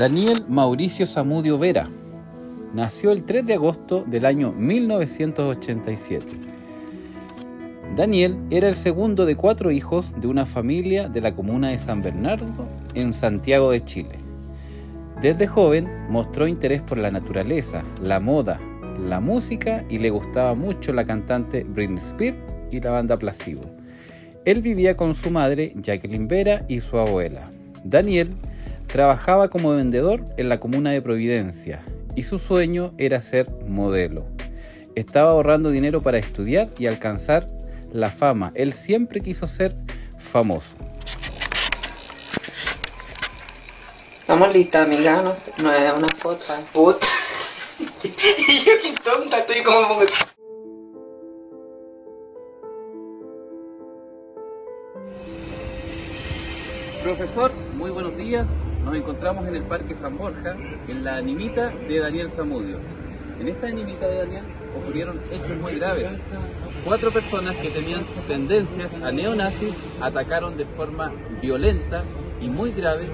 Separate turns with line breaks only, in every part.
Daniel Mauricio Zamudio Vera nació el 3 de agosto del año 1987. Daniel era el segundo de 4 hijos de una familia de la comuna de San Bernardo, en Santiago de Chile. Desde joven mostró interés por la naturaleza, la moda, la música y le gustaba mucho la cantante Britney Spears y la banda Placebo. Él vivía con su madre, Jacqueline Vera, y su abuela. Daniel trabajaba como vendedor en la comuna de Providencia y su sueño era ser modelo. Estaba ahorrando dinero para estudiar y alcanzar la fama. Él siempre quiso ser famoso.
Estamos listas, amiga, no es una foto. Puta. Y yo qué tonta, estoy como...
Profesor, muy buenos días. Nos encontramos en el Parque San Borja, en la animita de Daniel Zamudio. En esta animita de Daniel ocurrieron hechos muy graves. 4 personas que tenían tendencias a neonazis atacaron de forma violenta y muy grave,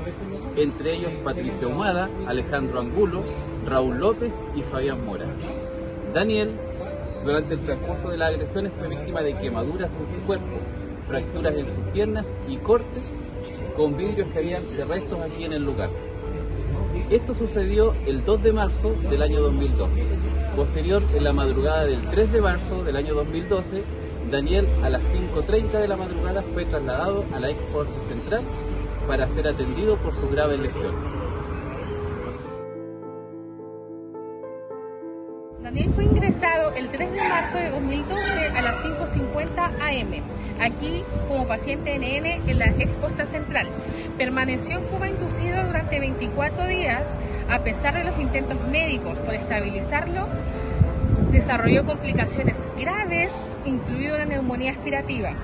entre ellos Patricia Humada, Alejandro Angulo, Raúl López y Fabián Mora. Daniel, durante el transcurso de las agresiones, fue víctima de quemaduras en su cuerpo, fracturas en sus piernas y cortes con vidrios que habían de restos aquí en el lugar. Esto sucedió el 2 de marzo del año 2012. Posterior, en la madrugada del 3 de marzo del año 2012, Daniel a las 5:30 de la madrugada fue trasladado a la Export Central para ser atendido por sus graves lesiones.
Daniel fue ingresado el 3 de marzo de 2012 a las 5:50 am, aquí como paciente NN en la Exposta Central. Permaneció en coma inducido durante 24 días, a pesar de los intentos médicos por estabilizarlo. Desarrolló complicaciones graves, incluido una neumonía aspirativa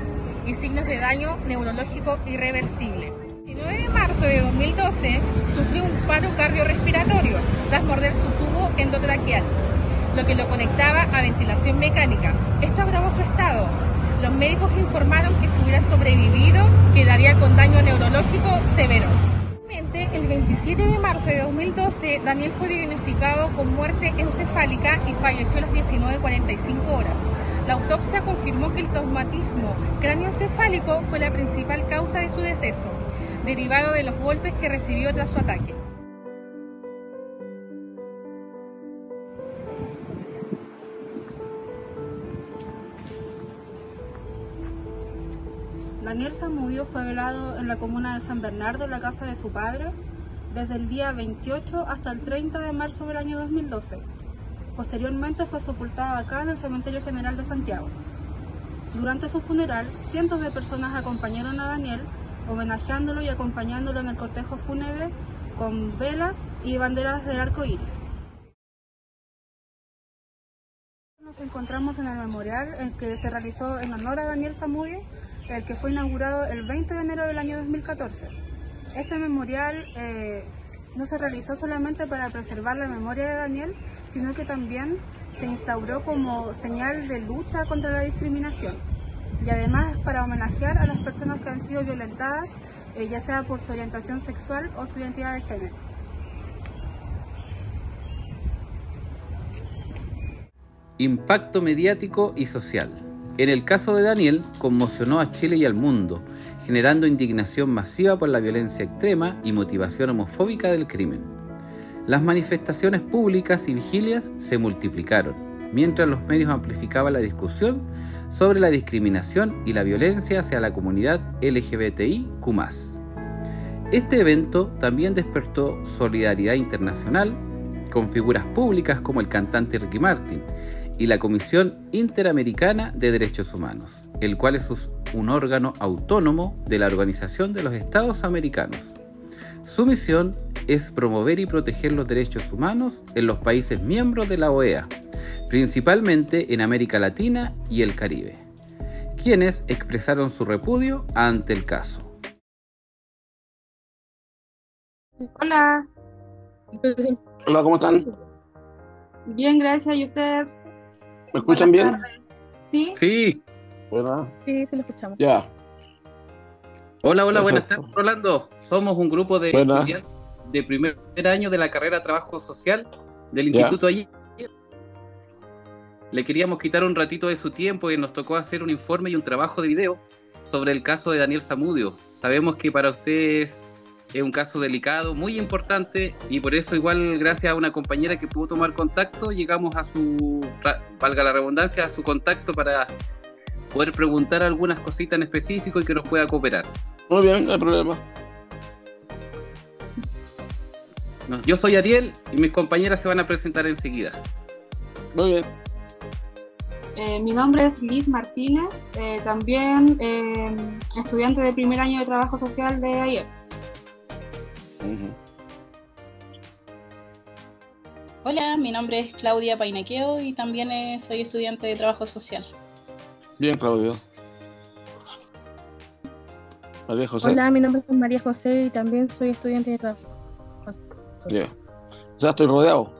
y signos de daño neurológico irreversible. El 9 de marzo de 2012 sufrió un paro cardiorrespiratorio tras morder su tubo endotraqueal, lo que lo conectaba a ventilación mecánica. Esto agravó su estado. Los médicos informaron que si hubiera sobrevivido, quedaría con daño neurológico severo. El 27 de marzo de 2012, Daniel fue diagnosticado con muerte encefálica y falleció a las 19:45 horas. La autopsia confirmó que el traumatismo cráneoencefálico fue la principal causa de su deceso, derivado de los golpes que recibió tras su ataque.
Daniel Zamudio fue velado en la comuna de San Bernardo, en la casa de su padre, desde el día 28 hasta el 30 de marzo del año 2012. Posteriormente fue sepultado acá en el Cementerio General de Santiago. Durante su funeral, cientos de personas acompañaron a Daniel, homenajeándolo y acompañándolo en el cortejo fúnebre con velas y banderas del arco iris. Nos encontramos en el memorial el que se realizó en honor a Daniel Zamudio, el que fue inaugurado el 20 de enero del año 2014. Este memorial no se realizó solamente para preservar la memoria de Daniel, sino que también se instauró como señal de lucha contra la discriminación, y además para homenajear a las personas que han sido violentadas, ya sea por su orientación sexual o su identidad de género.
Impacto mediático y social. En el caso de Daniel, conmocionó a Chile y al mundo, generando indignación masiva por la violencia extrema y motivación homofóbica del crimen. Las manifestaciones públicas y vigilias se multiplicaron, mientras los medios amplificaban la discusión sobre la discriminación y la violencia hacia la comunidad LGBTIQ+. Este evento también despertó solidaridad internacional con figuras públicas como el cantante Ricky Martin y la Comisión Interamericana de Derechos Humanos, el cual es un órgano autónomo de la Organización de los Estados Americanos. Su misión es promover y proteger los derechos humanos en los países miembros de la OEA, principalmente en América Latina y el Caribe, quienes expresaron su repudio ante el caso.
Hola.
Hola, ¿cómo están?
Bien, gracias. ¿Y usted?
¿Me escuchan bien?
¿Sí?
Sí.
Bueno.
Sí, sí lo escuchamos.
Ya.
Hola,
Perfecto.
buenas tardes, Rolando. Somos un grupo de
Buenas.
estudiantes de primer año de la carrera de Trabajo Social del
Ya.
Instituto allí. Le queríamos quitar un ratito de su tiempo y nos tocó hacer un informe y un trabajo de video sobre el caso de Daniel Zamudio. Sabemos que para ustedes es un caso delicado, muy importante, y por eso igual gracias a una compañera que pudo tomar contacto, llegamos a su, valga la redundancia, a su contacto para poder preguntar algunas cositas en específico y que nos pueda cooperar.
Muy bien, no hay problema.
Yo soy Ariel y mis compañeras se van a presentar enseguida.
Muy bien.
Mi nombre es Liz Martínez, también estudiante de primer año de trabajo social de ayer.
Hola, mi nombre es Claudia Painequeo y también soy estudiante de trabajo social.
Bien, Claudio. María José.
Hola, mi nombre es María José y también soy estudiante de trabajo social.
Bien. Ya estoy rodeado.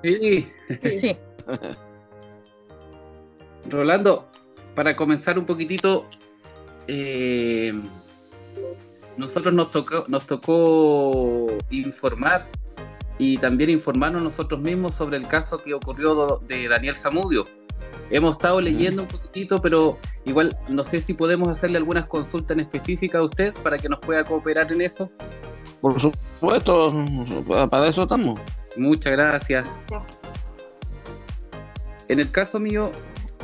Sí.
Sí.
Rolando, para comenzar un poquitito, nosotros nos tocó informar y también informarnos nosotros mismos sobre el caso que ocurrió de Daniel Zamudio. Hemos estado leyendo un poquitito, pero igual no sé si podemos hacerle algunas consultas en específica a usted para que nos pueda cooperar en eso.
Por supuesto, para eso estamos.
Muchas gracias. En el caso mío,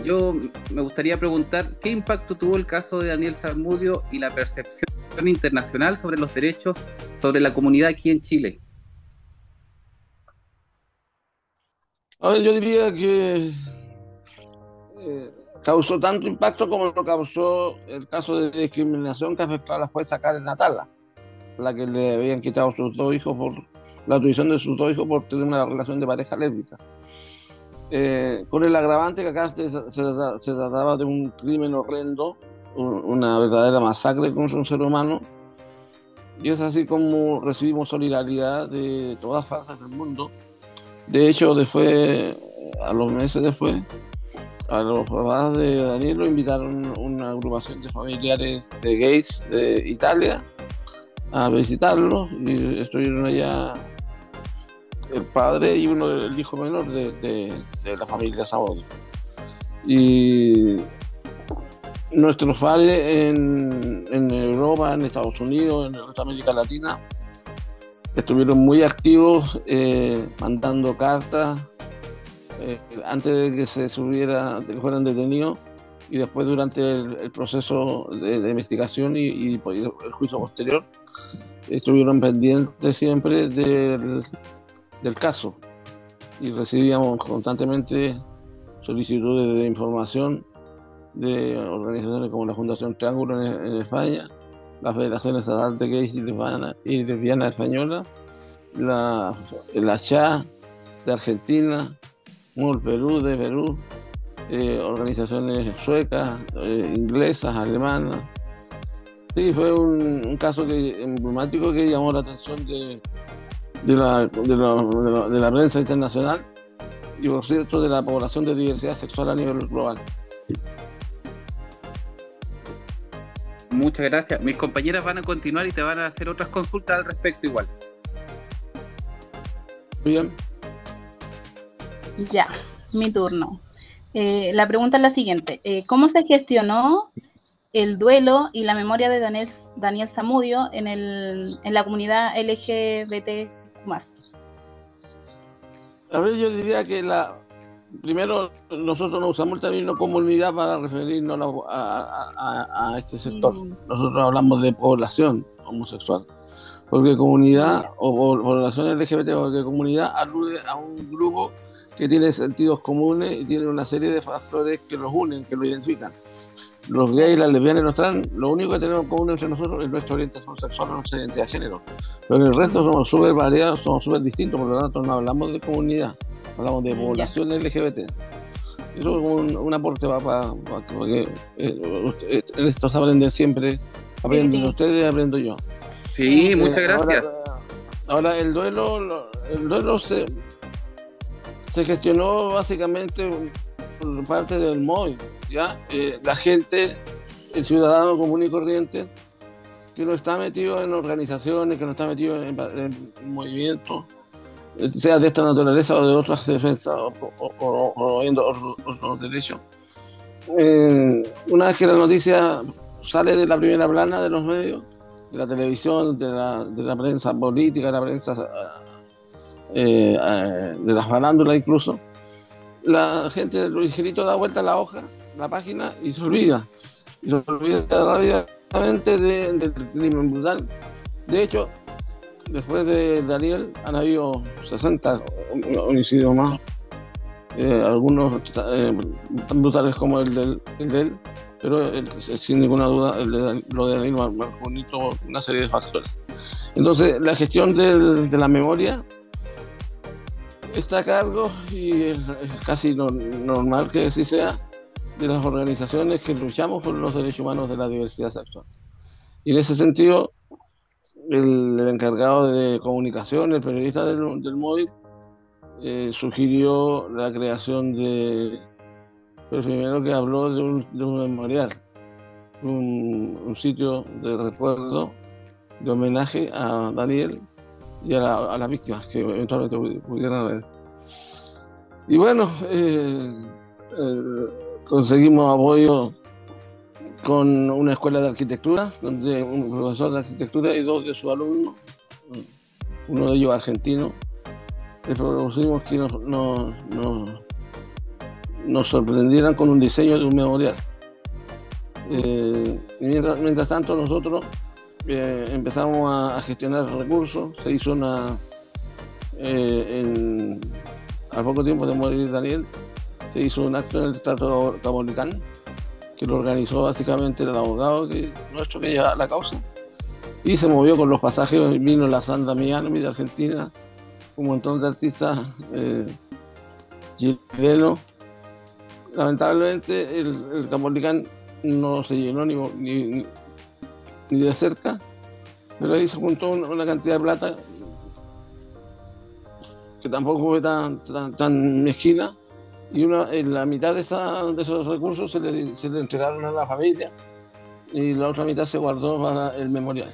yo me gustaría preguntar qué impacto tuvo el caso de Daniel Zamudio y la percepción internacional sobre los derechos sobre la comunidad aquí en Chile.
A ver, yo diría que causó tanto impacto como lo causó el caso de discriminación que afectó a la jueza Karen Natala, la que le habían quitado sus dos hijos por la tuición de sus dos hijos por tener una relación de pareja lésbica. Con el agravante que acá se trataba de un crimen horrendo, una verdadera masacre contra un ser humano, y es así como recibimos solidaridad de todas partes del mundo. De hecho, después, a los meses después, a los papás de Daniel lo invitaron una agrupación de familiares de gays de Italia a visitarlo, y estuvieron allá el padre y el hijo menor de la familia Zamudio. Y nuestros padres en Europa, en Estados Unidos, en el resto de América Latina, estuvieron muy activos mandando cartas antes de que de que fueran detenidos, y después durante el proceso de investigación y el juicio posterior estuvieron pendientes siempre del caso, y recibíamos constantemente solicitudes de información de organizaciones como la Fundación Triángulo en España, la Federación Estatal de Gays y Lesbianas Española, la CHA de Argentina, MUL Perú de Perú, organizaciones suecas, inglesas, alemanas. Sí, fue un caso emblemático que llamó la atención de la prensa internacional y, por cierto, de la población de diversidad sexual a nivel global.
Muchas gracias. Mis compañeras van a continuar y te van a hacer otras consultas al respecto igual.
Muy bien.
Ya, mi turno. La pregunta es la siguiente. ¿Cómo se gestionó el duelo y la memoria de Daniel Zamudio en la comunidad LGBT+?
A ver, yo diría que primero nosotros no usamos el término comunidad para referirnos a este sector. Nosotros hablamos de población homosexual, porque comunidad o población LGBT, porque comunidad alude a un grupo que tiene sentidos comunes y tiene una serie de factores que los unen, que lo identifican. Los gays, las lesbianas y los trans, lo único que tenemos en común entre nosotros es nuestra orientación sexual o nuestra identidad de género. Pero el resto somos súper variados, somos súper distintos, por lo tanto no hablamos de comunidad, hablamos de población LGBT. Eso es como un aporte porque en esto se aprende siempre, aprenden ustedes y aprendo yo.
Sí, muchas gracias.
Ahora el duelo se gestionó básicamente por parte del MOI, ¿ya? La gente, el ciudadano común y corriente, que no está metido en organizaciones, que no está metido en movimientos, sea de esta naturaleza o de otras defensas o viendo otros derechos. Una vez que la noticia sale de la primera plana de los medios, de la televisión, de la prensa política, de la prensa de las farándulas incluso, la gente ligerito da vuelta a la hoja, la página, y se olvida rápidamente del crimen brutal. De hecho, después de Daniel han habido 60 homicidios más, algunos tan brutales como el de él, pero sin ninguna duda lo de Daniel marcó bonito una serie de factores. Entonces, la gestión de la memoria está a cargo, y es casi normal que así sea, de las organizaciones que luchamos por los derechos humanos de la diversidad sexual. Y en ese sentido, el encargado de comunicación, el periodista del móvil, sugirió la creación pero primero que habló de un memorial, un sitio de recuerdo, de homenaje a Daniel y a las víctimas que eventualmente pudieran haber. Y bueno, conseguimos apoyo con una escuela de arquitectura, donde un profesor de arquitectura y 2 de sus alumnos, uno de ellos argentino, les propusimos que nos sorprendieran con un diseño de un memorial. Mientras tanto, nosotros empezamos a gestionar recursos. Se hizo al poco tiempo de morir Daniel, se hizo un acto en el Teatro Caupolicán, que lo organizó básicamente el abogado nuestro que lleva la causa, y se movió con los pasajes. Vino la Sandra Miami de Argentina, un montón de artistas chilenos. Lamentablemente el Caupolicán no se llenó ni de cerca, pero ahí se juntó una cantidad de plata que tampoco fue tan mezquina, y en la mitad de esos recursos se le entregaron a la familia, y la otra mitad se guardó para el memorial.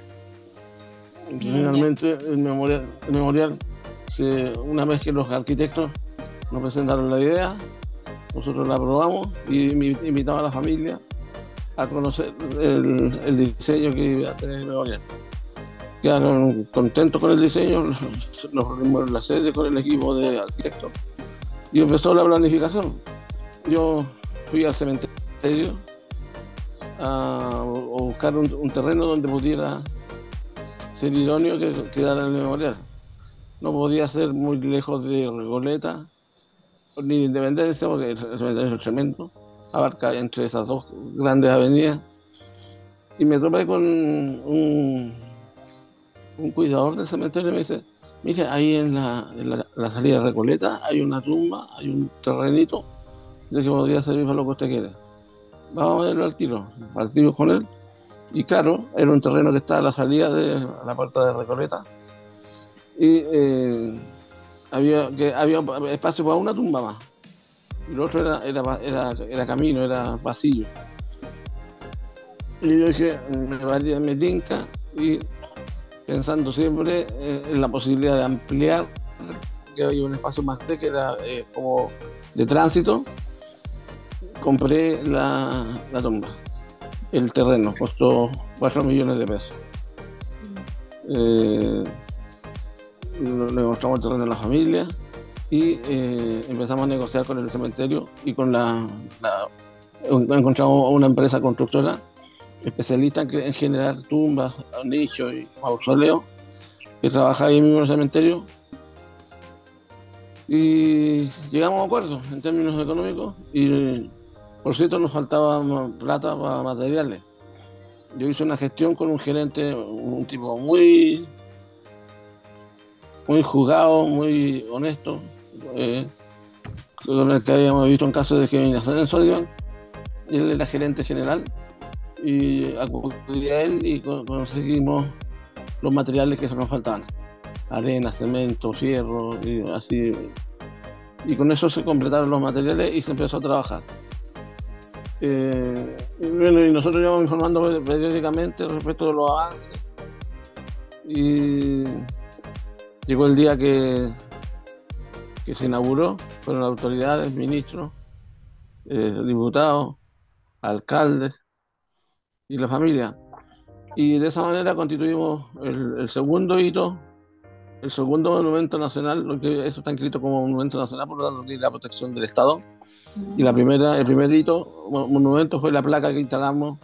Finalmente el memorial una vez que los arquitectos nos presentaron la idea, nosotros la aprobamos y invitamos a la familia a conocer el diseño que iba a tener el memorial. Quedaron contentos con el diseño, nos reunimos en la sede con el equipo de arquitectos y empezó la planificación. Yo fui al cementerio a buscar un terreno donde pudiera ser idóneo que quedara el memorial. No podía ser muy lejos de Recoleta ni de Independencia, porque el cementerio es tremendo, abarca entre esas 2 grandes avenidas. Y me topé con un cuidador del cementerio y me dice: mire, ahí en la salida de Recoleta hay una tumba, hay un terrenito de que podría servir para lo que usted quiere. Vamos a verlo al tiro. Partimos con él, y claro, era un terreno que está a la salida de la puerta de Recoleta, y había espacio para una tumba más, y el otro era camino, era pasillo. Y yo dije, me tinca, y pensando siempre en la posibilidad de ampliar, que había un espacio más que era como de tránsito, compré la tumba. El terreno costó 4 millones de pesos. Le mostramos el terreno a la familia y empezamos a negociar con el cementerio y encontramos una empresa constructora especialista en generar tumbas, nichos y mausoleos, que trabaja ahí mismo en el cementerio, y llegamos a acuerdos en términos económicos. Y por cierto, nos faltaba plata para materiales. Yo hice una gestión con un gerente, un tipo muy jugado, muy honesto, con el que habíamos visto un caso de discriminación en Sodivan. Él era gerente general, y acudí a él y conseguimos los materiales que nos faltaban: arena, cemento, fierro, y así. Y con eso se completaron los materiales y se empezó a trabajar. Y bueno, y nosotros íbamos informando periódicamente respecto de los avances. Y llegó el día que se inauguró, fueron autoridades, ministros, diputados, alcaldes y la familia. Y de esa manera constituimos el segundo hito, el segundo monumento nacional, lo que eso está inscrito como monumento nacional, por lo tanto tiene la protección del Estado. Y el primer hito, monumento, fue la placa que instalamos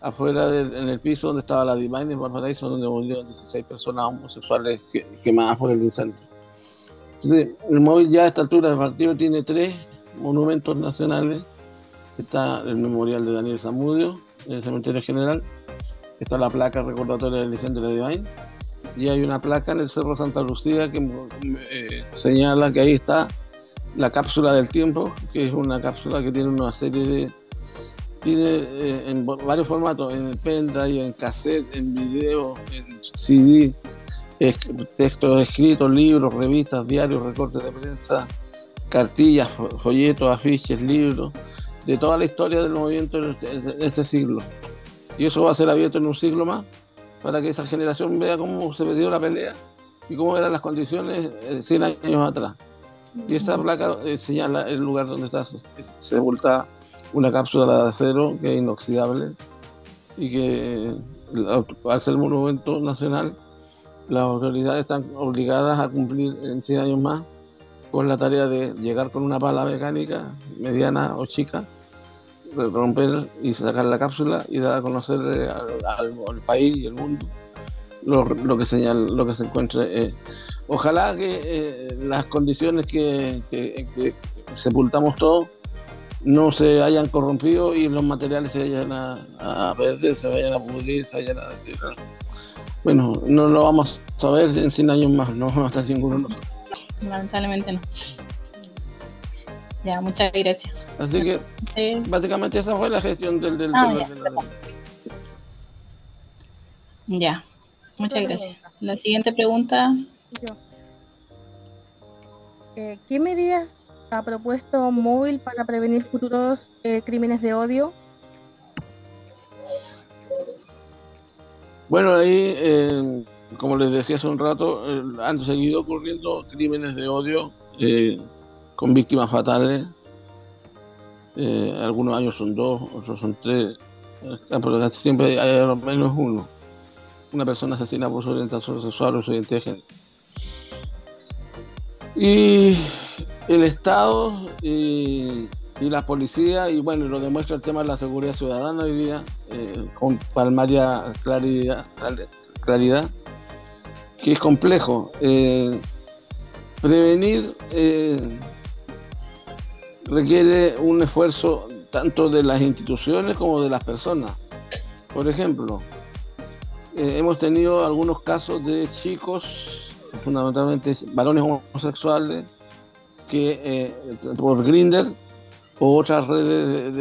afuera en el piso donde estaba la Divine en Valparaíso, donde murieron 16 personas homosexuales quemadas por el incendio. Entonces, el móvil ya a esta altura del partido tiene 3 monumentos nacionales. Está el memorial de Daniel Zamudio en el cementerio general, está la placa recordatoria del incendio de la Divine, y hay una placa en el Cerro Santa Lucía que señala que ahí está la cápsula del tiempo, que es una cápsula que tiene una serie de... Tiene en varios formatos, en pendrive, en cassette, en video, en CD, textos escritos, libros, revistas, diarios, recortes de prensa, cartillas, folletos, afiches, libros, de toda la historia del movimiento de este siglo. Y eso va a ser abierto en un siglo más, para que esa generación vea cómo se dio la pelea y cómo eran las condiciones 100 años atrás. Y esa placa señala el lugar donde está sepultada una cápsula de acero que es inoxidable y que, al ser monumento nacional, las autoridades están obligadas a cumplir en 100 años más con la tarea de llegar con una pala mecánica mediana o chica, romper y sacar la cápsula y dar a conocer al país y al mundo lo que se encuentre. Ojalá que las condiciones que sepultamos todos no se hayan corrompido y los materiales se vayan a perder, se vayan a pudrir, se vayan a deteriorar. Bueno, no lo vamos a saber en 100 años más, no vamos a estar ninguno de nosotros.
Lamentablemente no. Ya, muchas gracias.
Así que, básicamente esa fue la gestión del
Ya, muchas gracias. La siguiente pregunta.
Yo. ¿Qué medidas ha propuesto Móvil para prevenir futuros crímenes de odio?
Bueno, ahí, como les decía hace un rato, han seguido ocurriendo crímenes de odio con víctimas fatales. Algunos años son 2, otros son 3, pero casi siempre hay al menos uno. Una persona asesina por su orientación sexual o su identidad de género. Y el Estado y la policía, y bueno, lo demuestra el tema de la seguridad ciudadana hoy día, con palmaria claridad, que es complejo. Prevenir requiere un esfuerzo tanto de las instituciones como de las personas. Por ejemplo, hemos tenido algunos casos de chicos, fundamentalmente varones homosexuales, que por Grindr o otras redes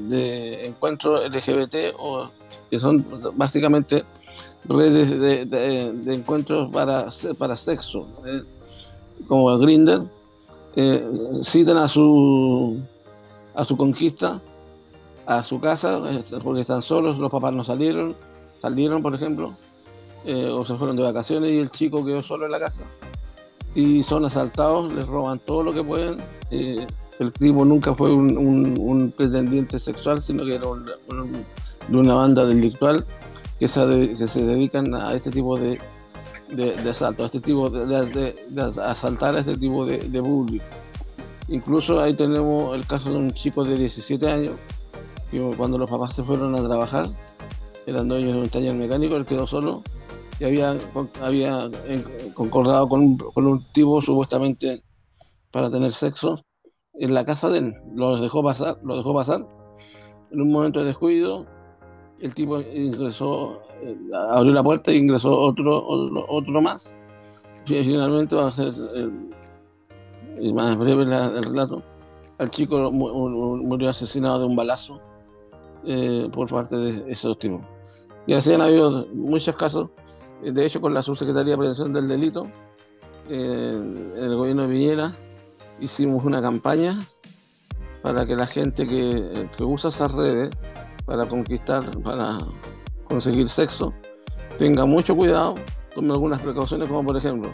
de encuentros LGBT, o que son básicamente redes de encuentros para sexo, como Grindr, citan a su conquista, a su casa, porque están solos, los papás no salieron, por ejemplo, o se fueron de vacaciones y el chico quedó solo en la casa. Y son asaltados, les roban todo lo que pueden. El tipo nunca fue un pretendiente sexual, sino que era de una banda delictual que se dedican a este tipo de asalto, a este tipo de asaltar a este tipo de público. Incluso ahí tenemos el caso de un chico de 17 años, que cuando los papás se fueron a trabajar, eran dueños de un taller mecánico, él quedó solo y había concordado con un tipo supuestamente para tener sexo en la casa de él. Lo dejó pasar. En un momento de descuido, el tipo ingresó, abrió la puerta e ingresó otro más. Finalmente, va a ser más breve el relato, el chico murió asesinado de un balazo por parte de esos tipos. Y así han habido muchos casos. De hecho, con la Subsecretaría de Prevención del Delito, el gobierno de Piñera, hicimos una campaña para que la gente que usa esas redes para conquistar, para conseguir sexo, tenga mucho cuidado, tome algunas precauciones, como por ejemplo,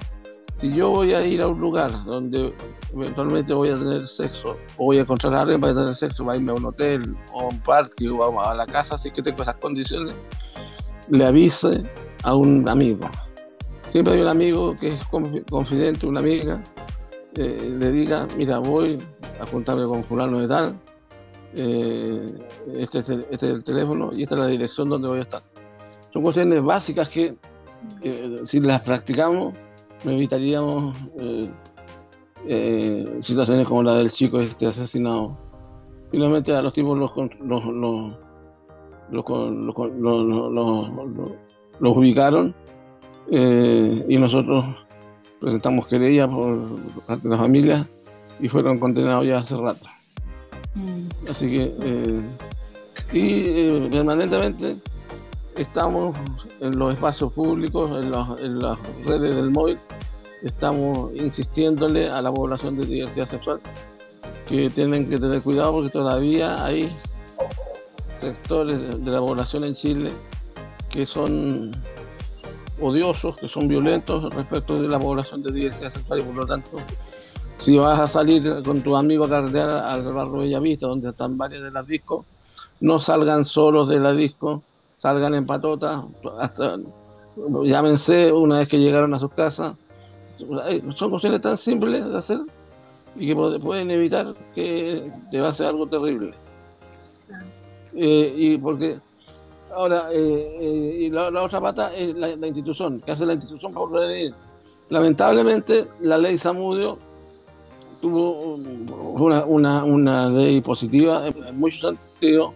si yo voy a ir a un lugar donde eventualmente voy a tener sexo, o voy a encontrar a alguien para tener sexo, para irme a un hotel, o a un parque, o a la casa, así que tengo esas condiciones, le avise a un amigo. Siempre hay un amigo que es confidente, una amiga, le diga, mira, voy a juntarme con fulano de tal, este es el teléfono y esta es la dirección donde voy a estar. Son cuestiones básicas que si las practicamos no evitaríamos situaciones como la del chico asesinado. Finalmente a los tipos los ubicaron y nosotros presentamos querella por parte de la familia y fueron condenados ya hace rato. Así que permanentemente estamos en los espacios públicos, en las redes del móvil, estamos insistiéndole a la población de diversidad sexual que tienen que tener cuidado porque todavía hay sectores de la población en Chile que son odiosos, que son violentos respecto de la población de diversidad sexual y por lo tanto si vas a salir con tu amigo a carretear al barrio Bellavista donde están varias de las discos, no salgan solos de la disco, salgan en patota, llámense una vez que llegaron a sus casas. Son cuestiones tan simples de hacer y que pueden evitar que te va a hacer algo terrible. Y porque ahora, y la otra pata es la institución, ¿qué hace la institución para prevenir? Lamentablemente, la ley Zamudio tuvo una ley positiva en muchos sentidos,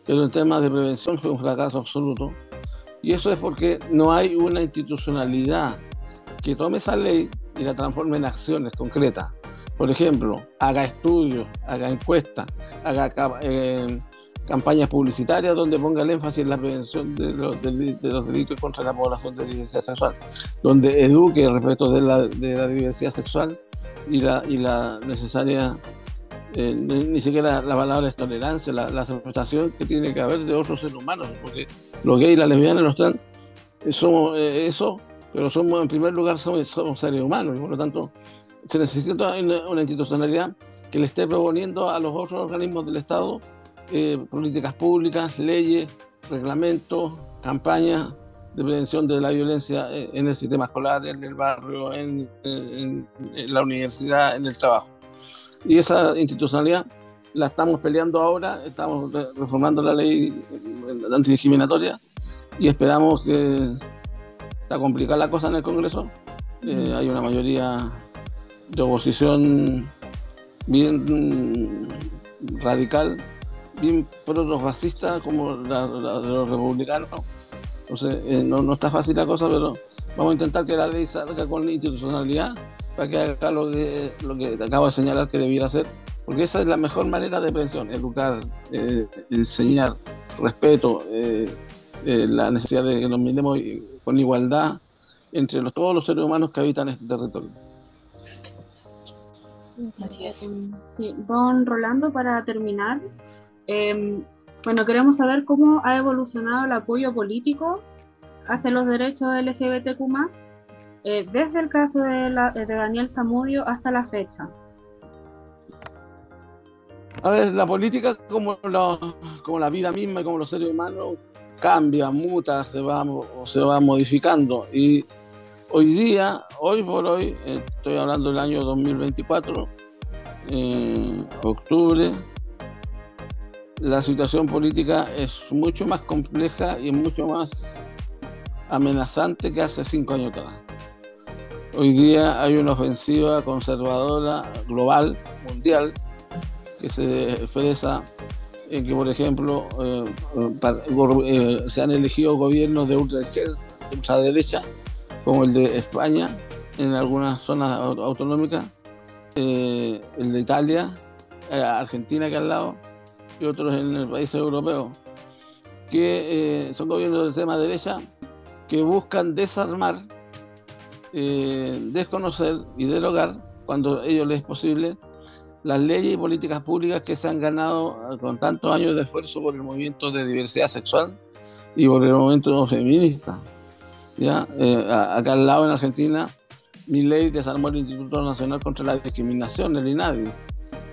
pero en temas de prevención fue un fracaso absoluto. Y eso es porque no hay una institucionalidad que tome esa ley y la transforme en acciones concretas. Por ejemplo, haga estudios, haga encuestas, haga campañas publicitarias donde ponga el énfasis en la prevención de los delitos contra la población de diversidad sexual, donde eduque respecto de la diversidad sexual y la necesaria, ni siquiera la palabra es tolerancia, la aceptación que tiene que haber de otros seres humanos, porque los gays, las lesbianas, los trans, somos eso, pero somos en primer lugar somos seres humanos y por lo tanto se necesita una institucionalidad que le esté proponiendo a los otros organismos del Estado políticas públicas, leyes, reglamentos, campañas de prevención de la violencia en el sistema escolar, en el barrio, en la universidad, en el trabajo. Y esa institucionalidad la estamos peleando ahora, estamos reformando la ley antidiscriminatoria y esperamos que está complicada la cosa en el Congreso. Hay una mayoría de oposición bien radical, bien proto-fascista como la de los republicanos. Entonces no está fácil la cosa, pero vamos a intentar que la ley salga con institucionalidad para que haga lo que te acabo de señalar que debiera hacer, porque esa es la mejor manera de prevención: educar, enseñar, respeto, la necesidad de que nos miremos con igualdad entre todos los seres humanos que habitan este territorio.
Así es.
Sí, don Rolando, para terminar, bueno, queremos saber cómo ha evolucionado el apoyo político hacia los derechos LGBTQ+, desde el caso de Daniel Zamudio hasta la fecha.
A ver, la política, como la vida misma y como los seres humanos, cambia, muta, se va modificando. Y hoy por hoy, estoy hablando del año 2024, octubre, la situación política es mucho más compleja y mucho más amenazante que hace 5 años atrás. Hoy día hay una ofensiva conservadora global, mundial, que se expresa en que, por ejemplo, se han elegido gobiernos de ultraderecha, como el de España, en algunas zonas autonómicas, el de Italia, Argentina que al lado, y otros en el país europeo, que son gobiernos de extrema derecha que buscan desarmar, desconocer y derogar, cuando a ellos les es posible, las leyes y políticas públicas que se han ganado con tantos años de esfuerzo por el movimiento de diversidad sexual y por el movimiento feminista. ¿Ya? Acá al lado en Argentina, Milei desarmó el Instituto Nacional contra la Discriminación, el INADI,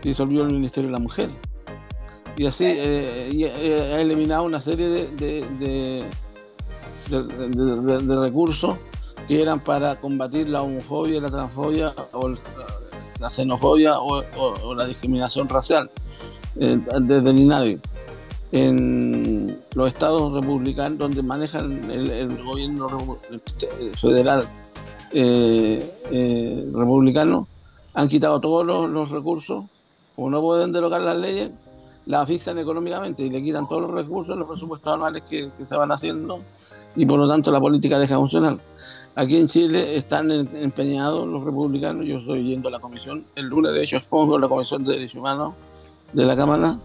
y disolvió el Ministerio de la Mujer. Y así ha eliminado una serie de recursos que eran para combatir la homofobia, la transfobia o la xenofobia o la discriminación racial desde el INADI. En los estados republicanos donde manejan el gobierno federal republicano, han quitado todos los recursos. Como no pueden derogar las leyes, la asfixian económicamente y le quitan todos los recursos, los presupuestos anuales que se van haciendo, y por lo tanto la política deja de funcionar. Aquí en Chile están empeñados los republicanos. Yo estoy yendo a la comisión el lunes, de hecho expongo la Comisión de Derechos Humanos de la Cámara,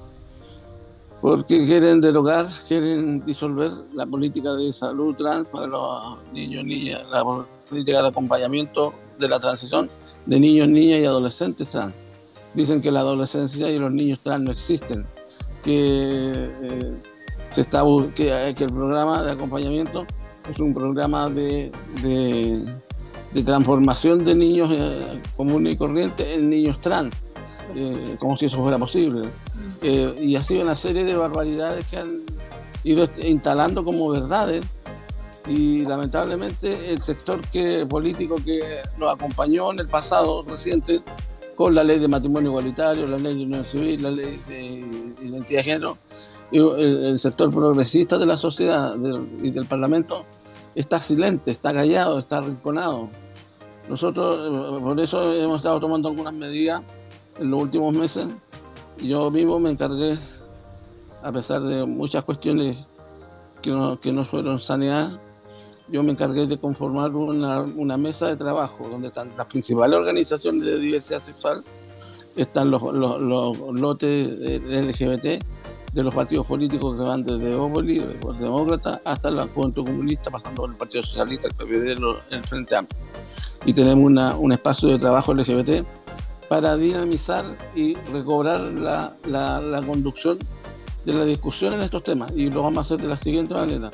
porque quieren derogar, quieren disolver la política de salud trans para los niños, niñas, la política de acompañamiento de la transición de niños, niñas y adolescentes trans. Dicen que la adolescencia y los niños trans no existen, que el programa de acompañamiento es un programa de transformación de niños comunes y corrientes en niños trans, como si eso fuera posible. Y ha sido una serie de barbaridades que han ido instalando como verdades, y lamentablemente el sector político que nos acompañó en el pasado reciente con la ley de matrimonio igualitario, la ley de unión civil, la ley de identidad de género, y el sector progresista de la sociedad y del Parlamento está silente, está callado, está arrinconado. Nosotros por eso hemos estado tomando algunas medidas en los últimos meses. Yo mismo me encargué, a pesar de muchas cuestiones que no fueron saneadas, yo me encargué de conformar una mesa de trabajo donde están las principales organizaciones de diversidad sexual, están los lotes de LGBT, de los partidos políticos que van desde Opoli, el Demócrata, hasta la Juventud Comunista, pasando por el Partido Socialista, el PPD, el Frente Amplio. Y tenemos un espacio de trabajo LGBT para dinamizar y recobrar la conducción de la discusión en estos temas. Y lo vamos a hacer de la siguiente manera.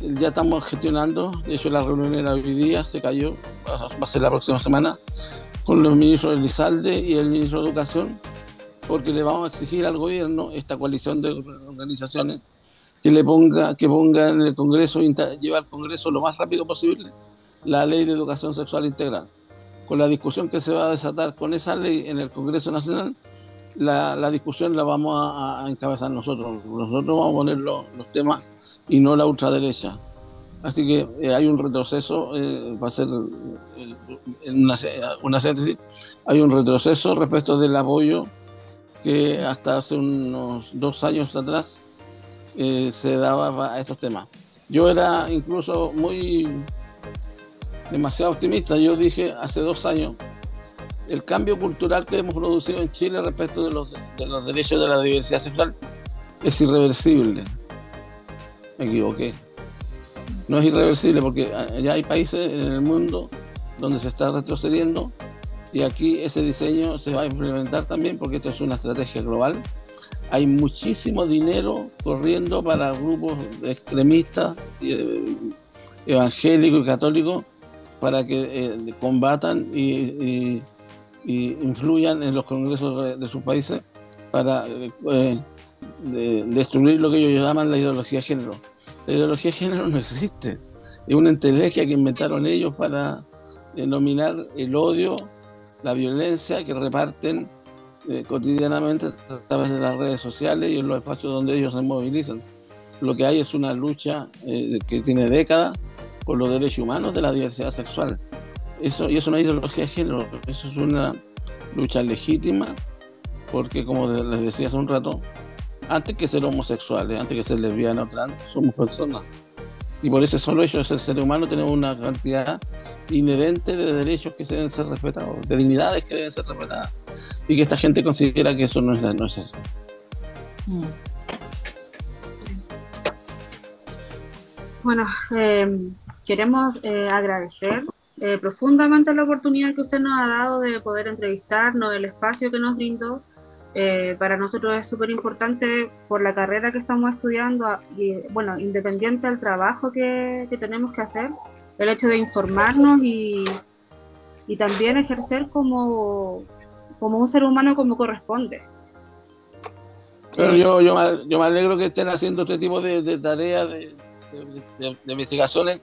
Ya estamos gestionando, de hecho la reunión era hoy día, se cayó, va a ser la próxima semana, con los ministros Elizalde y el ministro de Educación, porque le vamos a exigir al gobierno, esta coalición de organizaciones, que ponga en el Congreso, lleve al Congreso lo más rápido posible la ley de educación sexual integral. Con la discusión que se va a desatar con esa ley en el Congreso Nacional, la discusión la vamos a encabezar nosotros. Nosotros vamos a poner los temas y no la ultraderecha. Así que hay un retroceso, va a ser una síntesis, hay un retroceso respecto del apoyo que hasta hace unos 2 años atrás se daba a estos temas. Yo era incluso demasiado optimista. Yo dije hace 2 años, el cambio cultural que hemos producido en Chile respecto de los derechos de la diversidad sexual es irreversible. Me equivoqué. No es irreversible porque ya hay países en el mundo donde se está retrocediendo, y aquí ese diseño se va a implementar también porque esto es una estrategia global. Hay muchísimo dinero corriendo para grupos extremistas, evangélicos y católicos, para que combatan y influyan en los congresos de sus países para destruir lo que ellos llaman la ideología de género. La ideología de género no existe, es una entelequia que inventaron ellos para denominar el odio, la violencia que reparten cotidianamente a través de las redes sociales y en los espacios donde ellos se movilizan. Lo que hay es una lucha que tiene décadas por los derechos humanos de la diversidad sexual. Y eso no es una ideología de género, eso es una lucha legítima, porque como les decía hace un rato, antes que ser homosexuales, antes que ser lesbianos, trans, somos personas. Y por ese solo hecho de ser ser humano tenemos una cantidad inherente de derechos que deben ser respetados, de dignidades que deben ser respetadas, y que esta gente considera que eso no es así.
Bueno, queremos agradecer profundamente la oportunidad que usted nos ha dado de poder entrevistarnos, el espacio que nos brindó. Para nosotros es súper importante por la carrera que estamos estudiando y, bueno, independiente del trabajo que tenemos que hacer, el hecho de informarnos y también ejercer como un ser humano como corresponde.
Pero yo me alegro que estén haciendo este tipo de tareas, de investigaciones,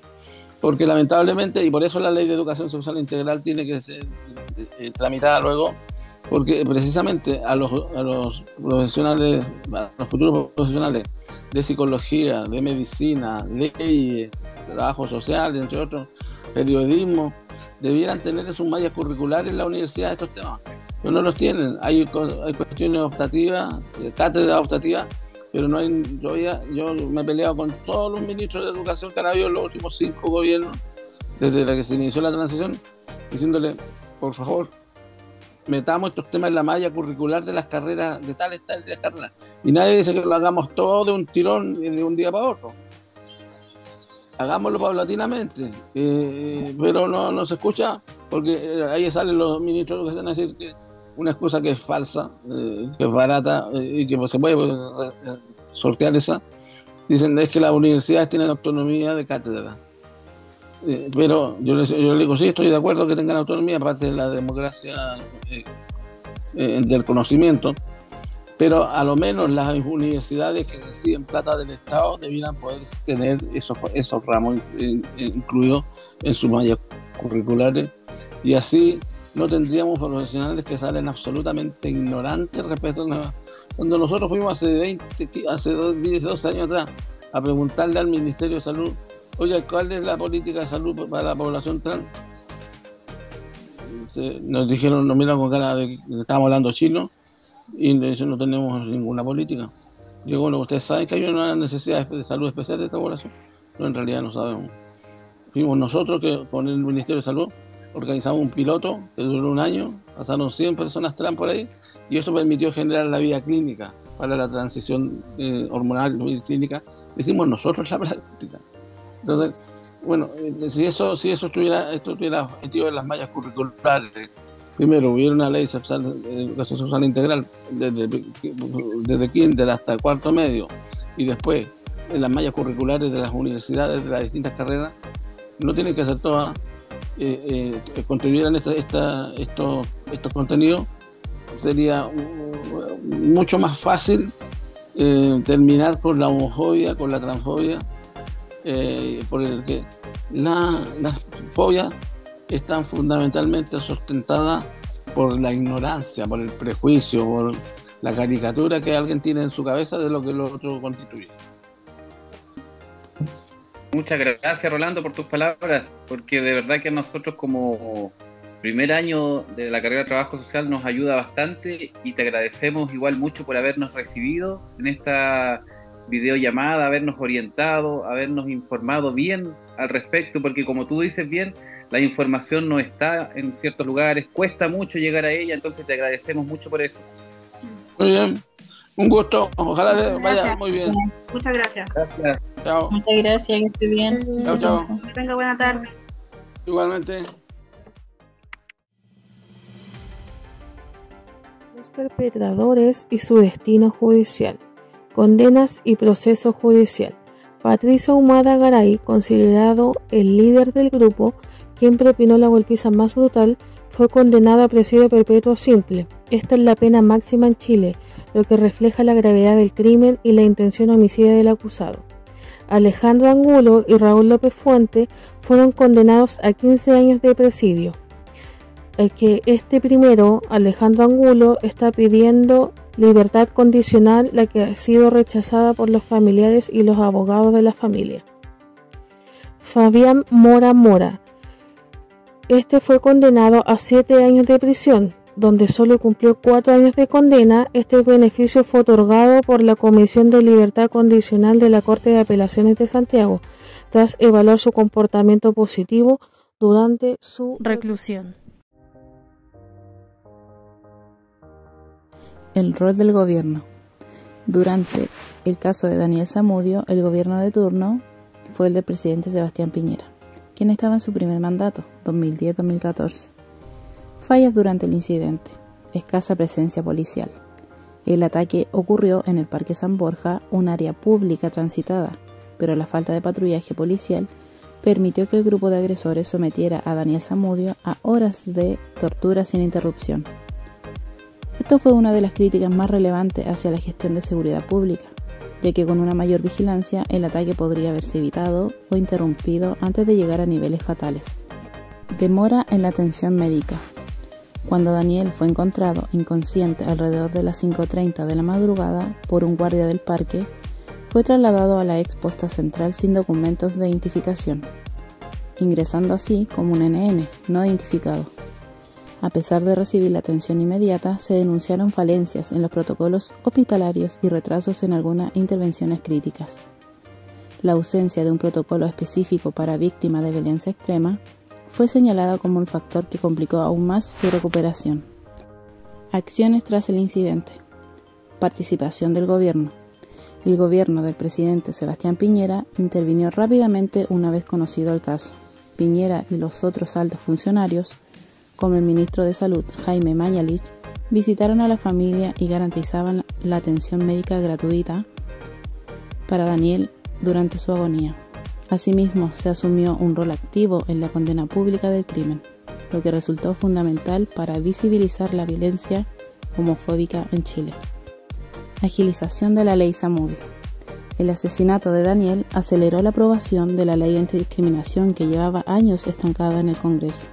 porque lamentablemente, y por eso la Ley de Educación Sexual Integral tiene que ser tramitada luego, porque precisamente a los profesionales, a los futuros profesionales de psicología, de medicina, leyes, trabajo social, entre otros, periodismo, debieran tener en sus mallas curriculares en la universidad estos temas. Pero no los tienen. Hay cuestiones optativas, cátedras optativas, pero no hay. Yo me he peleado con todos los ministros de educación que han habido en los últimos 5 gobiernos, desde la que se inició la transición, diciéndole, por favor, metamos estos temas en la malla curricular de las carreras, de tales carreras. Y nadie dice que lo hagamos todo de un tirón y de un día para otro. Hagámoslo paulatinamente, pero no se escucha, porque ahí salen los ministros de educación a decir que una excusa que es falsa, que es barata y que se puede sortear esa. Dicen es que las universidades tienen autonomía de cátedra. Pero yo les digo, sí, estoy de acuerdo que tengan autonomía, aparte de la democracia del conocimiento, pero a lo menos las universidades que reciben plata del Estado debieran poder tener esos ramos incluidos en sus mallas curriculares, y así no tendríamos profesionales que salen absolutamente ignorantes respecto a cuando nosotros fuimos hace 12 años atrás a preguntarle al Ministerio de Salud, oye, ¿cuál es la política de salud para la población trans? Nos dijeron, nos miran con cara de que estábamos hablando chino, y no tenemos ninguna política. Digo, bueno, ustedes saben que hay una necesidad de salud especial de esta población, pero en realidad no sabemos. Fuimos nosotros que con el Ministerio de Salud organizamos un piloto que duró 1 año, pasaron 100 personas trans por ahí, y eso permitió generar la vía clínica para la transición hormonal y clínica. Hicimos nosotros la práctica. Entonces, bueno, si esto estuviera metido en las mallas curriculares, primero hubiera una ley de educación sexual integral desde kinder hasta 4º medio, y después en las mallas curriculares de las universidades de las distintas carreras, no tienen que ser todas, contribuyeran estos contenidos, sería mucho más fácil terminar con la homofobia, con la transfobia, por el que las fobias están fundamentalmente sustentadas por la ignorancia, por el prejuicio, por la caricatura que alguien tiene en su cabeza de lo que lo otro constituye.
Muchas gracias, Rolando, por tus palabras, porque de verdad que a nosotros como primer año de la carrera de Trabajo Social nos ayuda bastante, y te agradecemos igual mucho por habernos recibido en esta videollamada, habernos orientado, habernos informado bien al respecto, porque como tú dices bien, la información no está en ciertos lugares, cuesta mucho llegar a ella, entonces te agradecemos mucho por eso.
Muy bien, un gusto, ojalá le vaya muy bien.
Muchas gracias.
Gracias.
Chao.
Muchas gracias, que esté bien.
Chao.
Que tenga buena tarde.
Igualmente.
Los perpetradores y su destino judicial. Condenas y proceso judicial. Patricio Ahumada Garay, considerado el líder del grupo, quien propinó la golpiza más brutal, fue condenado a presidio perpetuo simple. Esta es la pena máxima en Chile, lo que refleja la gravedad del crimen y la intención homicida del acusado. Alejandro Angulo y Raúl López Fuente fueron condenados a 15 años de presidio. El que este primero, Alejandro Angulo, está pidiendo libertad condicional, la que ha sido rechazada por los familiares y los abogados de la familia. Fabián Mora. Este fue condenado a 7 años de prisión, donde solo cumplió 4 años de condena. Este beneficio fue otorgado por la Comisión de Libertad Condicional de la Corte de Apelaciones de Santiago, tras evaluar su comportamiento positivo durante su reclusión.
El rol del gobierno. Durante el caso de Daniel Zamudio, el gobierno de turno fue el del presidente Sebastián Piñera. quien estaba en su primer mandato, 2010-2014. Fallas durante el incidente. Escasa presencia policial. El ataque ocurrió en el Parque San Borja, un área pública transitada, pero la falta de patrullaje policial permitió que el grupo de agresores sometiera a Daniel Zamudio a horas de tortura sin interrupción. Esto fue una de las críticas más relevantes hacia la gestión de seguridad pública, ya que con una mayor vigilancia el ataque podría haberse evitado o interrumpido antes de llegar a niveles fatales. Demora en la atención médica. Cuando Daniel fue encontrado inconsciente alrededor de las 5:30 de la madrugada por un guardia del parque, fue trasladado a la ex posta central sin documentos de identificación, ingresando así como un NN no identificado. A pesar de recibir la atención inmediata, se denunciaron falencias en los protocolos hospitalarios y retrasos en algunas intervenciones críticas. La ausencia de un protocolo específico para víctimas de violencia extrema fue señalada como un factor que complicó aún más su recuperación. Acciones tras el incidente. Participación del gobierno. El gobierno del presidente Sebastián Piñera intervino rápidamente una vez conocido el caso. Piñera y los otros altos funcionarios, como el ministro de Salud, Jaime Mañalich, visitaron a la familia y garantizaban la atención médica gratuita para Daniel durante su agonía. Asimismo, se asumió un rol activo en la condena pública del crimen, lo que resultó fundamental para visibilizar la violencia homofóbica en Chile. Agilización de la ley Zamudio. El asesinato de Daniel aceleró la aprobación de la ley antidiscriminación que llevaba años estancada en el Congreso.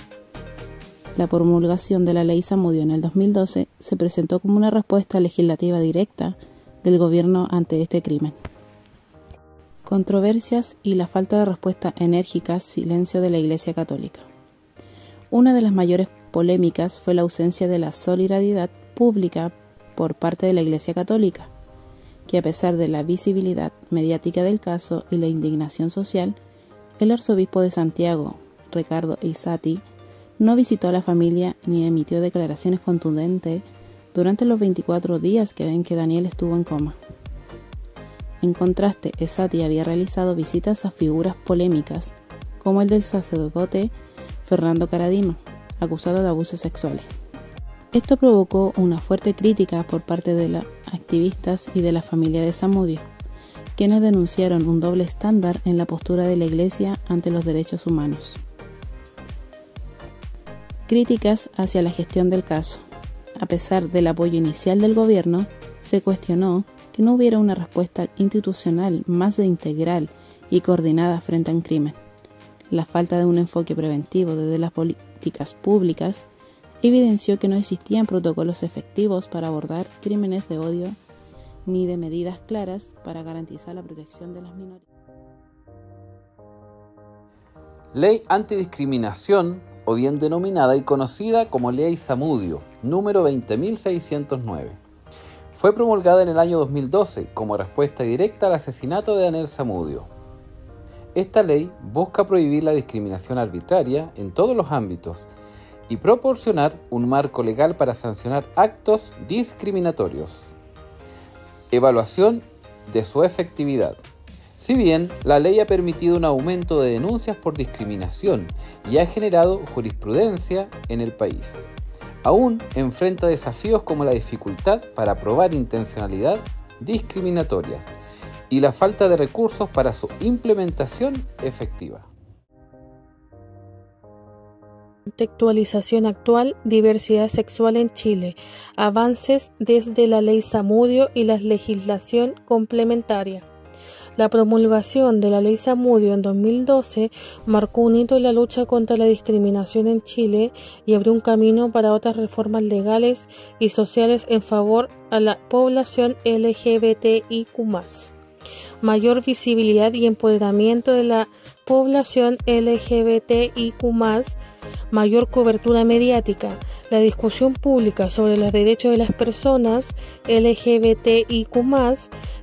La promulgación de la ley Zamudio en el 2012 se presentó como una respuesta legislativa directa del gobierno ante este crimen. Controversias y la falta de respuesta enérgica, silencio de la Iglesia Católica. Una de las mayores polémicas fue la ausencia de la solidaridad pública por parte de la Iglesia Católica, que a pesar de la visibilidad mediática del caso y la indignación social, el arzobispo de Santiago, Ricardo Isati, no visitó a la familia ni emitió declaraciones contundentes durante los 24 días en que Daniel estuvo en coma. En contraste, Isati había realizado visitas a figuras polémicas, como el del sacerdote Fernando Karadima, acusado de abusos sexuales. Esto provocó una fuerte crítica por parte de los activistas y de la familia de Zamudio, quienes denunciaron un doble estándar en la postura de la Iglesia ante los derechos humanos. Críticas hacia la gestión del caso. A pesar del apoyo inicial del gobierno, se cuestionó que no hubiera una respuesta institucional más integral y coordinada frente a un crimen. La falta de un enfoque preventivo desde las políticas públicas evidenció que no existían protocolos efectivos para abordar crímenes de odio ni de medidas claras para garantizar la protección de las minorías.
Ley antidiscriminación, o bien denominada y conocida como Ley Zamudio, número 20.609. Fue promulgada en el año 2012 como respuesta directa al asesinato de Daniel Zamudio. Esta ley busca prohibir la discriminación arbitraria en todos los ámbitos y proporcionar un marco legal para sancionar actos discriminatorios. Evaluación de su efectividad. Si bien la ley ha permitido un aumento de denuncias por discriminación y ha generado jurisprudencia en el país, aún enfrenta desafíos como la dificultad para probar intencionalidad discriminatorias y la falta de recursos para su implementación efectiva.
Contextualización actual, diversidad sexual en Chile, avances desde la ley Zamudio y la legislación complementaria. La promulgación de la ley Zamudio en 2012 marcó un hito en la lucha contra la discriminación en Chile y abrió un camino para otras reformas legales y sociales en favor a la población LGBTIQ+. Mayor visibilidad y empoderamiento de la población LGBTIQ+, mayor cobertura mediática. La discusión pública sobre los derechos de las personas LGBTIQ+,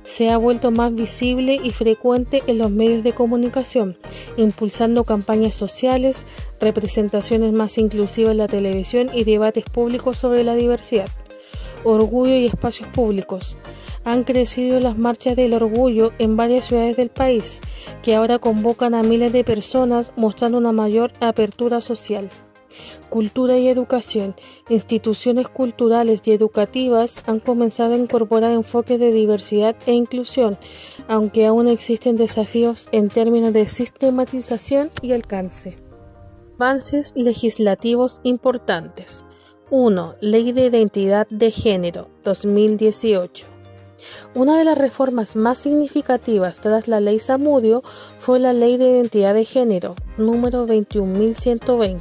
se ha vuelto más visible y frecuente en los medios de comunicación, impulsando campañas sociales, representaciones más inclusivas en la televisión y debates públicos sobre la diversidad. Orgullo y espacios públicos. han crecido las marchas del orgullo en varias ciudades del país, que ahora convocan a miles de personas mostrando una mayor apertura social. Cultura y educación. Instituciones culturales y educativas han comenzado a incorporar enfoques de diversidad e inclusión, aunque aún existen desafíos en términos de sistematización y alcance. Avances legislativos importantes. 1. Ley de Identidad de Género, 2018. Una de las reformas más significativas tras la Ley Zamudio fue la Ley de Identidad de Género, número 21.120,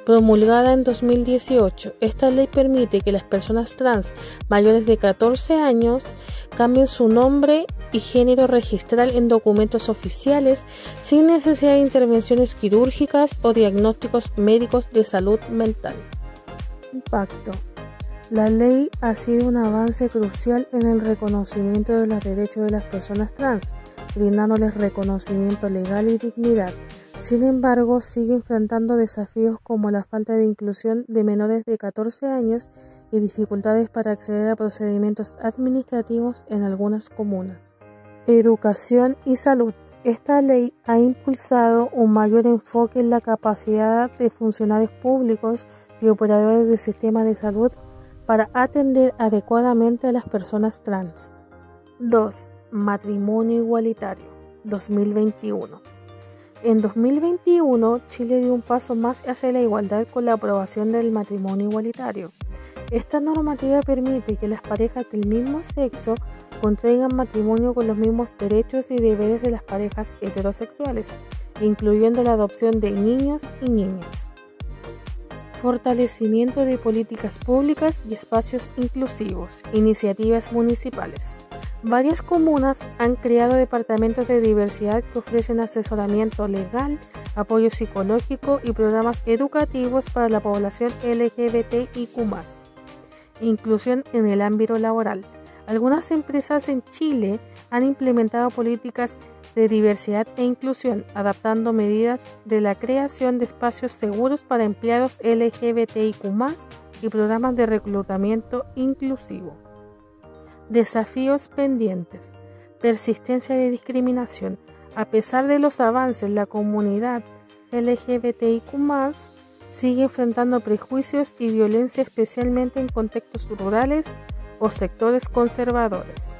promulgada en 2018. Esta ley permite que las personas trans mayores de 14 años cambien su nombre y género registral en documentos oficiales sin necesidad de intervenciones quirúrgicas o diagnósticos médicos de salud mental. Impacto. La ley ha sido un avance crucial en el reconocimiento de los derechos de las personas trans, brindándoles reconocimiento legal y dignidad. Sin embargo, sigue enfrentando desafíos como la falta de inclusión de menores de 14 años y dificultades para acceder a procedimientos administrativos en algunas comunas. Educación y salud. Esta ley ha impulsado un mayor enfoque en la capacidad de funcionarios públicos y operadores del sistema de salud para atender adecuadamente a las personas trans. 2. Matrimonio igualitario, 2021. En 2021, Chile dio un paso más hacia la igualdad con la aprobación del matrimonio igualitario. Esta normativa permite que las parejas del mismo sexo contraigan matrimonio con los mismos derechos y deberes de las parejas heterosexuales, incluyendo la adopción de niños y niñas. Fortalecimiento de políticas públicas y espacios inclusivos. Iniciativas municipales. Varias comunas han creado departamentos de diversidad que ofrecen asesoramiento legal, apoyo psicológico y programas educativos para la población LGBTIQ+. Inclusión en el ámbito laboral. Algunas empresas en Chile han implementado políticas de diversidad e inclusión, adaptando medidas de la creación de espacios seguros para empleados LGBTIQ+, y programas de reclutamiento inclusivo. Desafíos pendientes. Persistencia de discriminación. A pesar de los avances, la comunidad LGBTIQ+, sigue enfrentando prejuicios y violencia, especialmente en contextos rurales o sectores conservadores.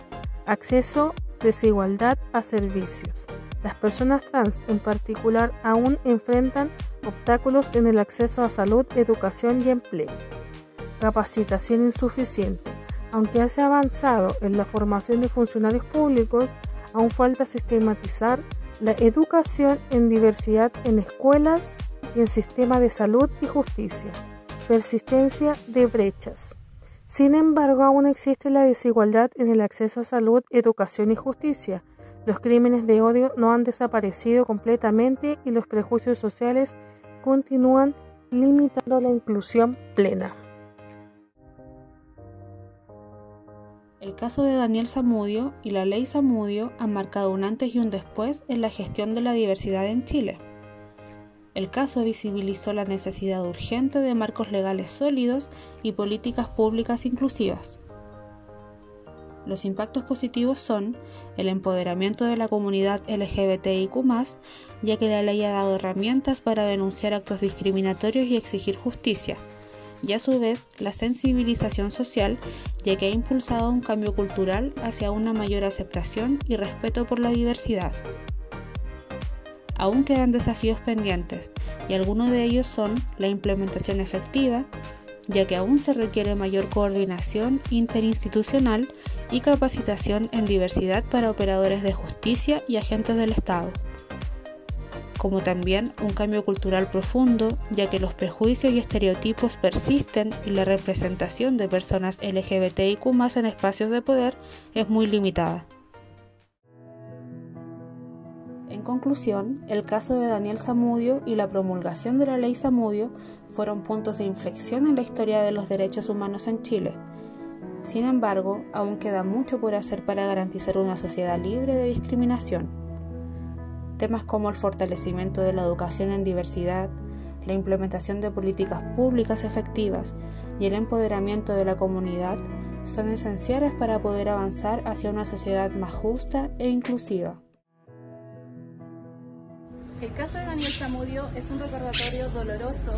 Acceso, desigualdad a servicios. Las personas trans en particular aún enfrentan obstáculos en el acceso a salud, educación y empleo. Capacitación insuficiente. Aunque se ha avanzado en la formación de funcionarios públicos, aún falta sistematizar la educación en diversidad en escuelas y en sistemas de salud y justicia. Persistencia de brechas. Sin embargo, aún existe la desigualdad en el acceso a salud, educación y justicia. Los crímenes de odio no han desaparecido completamente y los prejuicios sociales continúan limitando la inclusión plena.
El caso de Daniel Zamudio y la Ley Zamudio han marcado un antes y un después en la gestión de la diversidad en Chile. El caso visibilizó la necesidad urgente de marcos legales sólidos y políticas públicas inclusivas. Los impactos positivos son el empoderamiento de la comunidad LGBTIQ+, ya que la ley ha dado herramientas para denunciar actos discriminatorios y exigir justicia, y a su vez la sensibilización social, ya que ha impulsado un cambio cultural hacia una mayor aceptación y respeto por la diversidad. Aún quedan desafíos pendientes, y algunos de ellos son la implementación efectiva, ya que aún se requiere mayor coordinación interinstitucional y capacitación en diversidad para operadores de justicia y agentes del Estado, como también un cambio cultural profundo, ya que los prejuicios y estereotipos persisten y la representación de personas LGBTIQ+ en espacios de poder es muy limitada. En conclusión, el caso de Daniel Zamudio y la promulgación de la Ley Zamudio fueron puntos de inflexión en la historia de los derechos humanos en Chile. Sin embargo, aún queda mucho por hacer para garantizar una sociedad libre de discriminación. Temas como el fortalecimiento de la educación en diversidad, la implementación de políticas públicas efectivas y el empoderamiento de la comunidad
son esenciales para poder avanzar hacia una sociedad más justa e inclusiva.
El caso de Daniel Zamudio es un recordatorio doloroso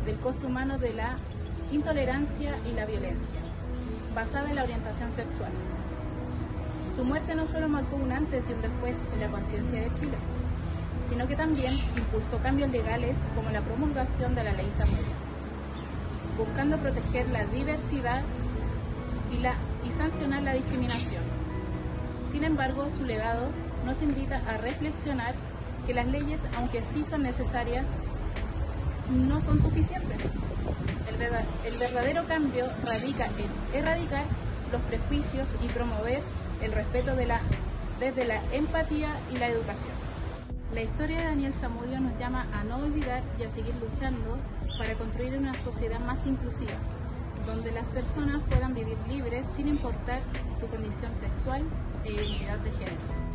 del costo humano de la intolerancia y la violencia, basada en la orientación sexual. Su muerte no solo marcó un antes y un después en la conciencia de Chile, sino que también impulsó cambios legales como la promulgación de la Ley Zamudio, buscando proteger la diversidad y sancionar la discriminación. Sin embargo, su legado nos invita a reflexionar que las leyes, aunque sí son necesarias, no son suficientes. El verdadero cambio radica en erradicar los prejuicios y promover el respeto desde la empatía y la educación. La historia de Daniel Zamudio nos llama a no olvidar y a seguir luchando para construir una sociedad más inclusiva, donde las personas puedan vivir libres sin importar su condición sexual e identidad de género.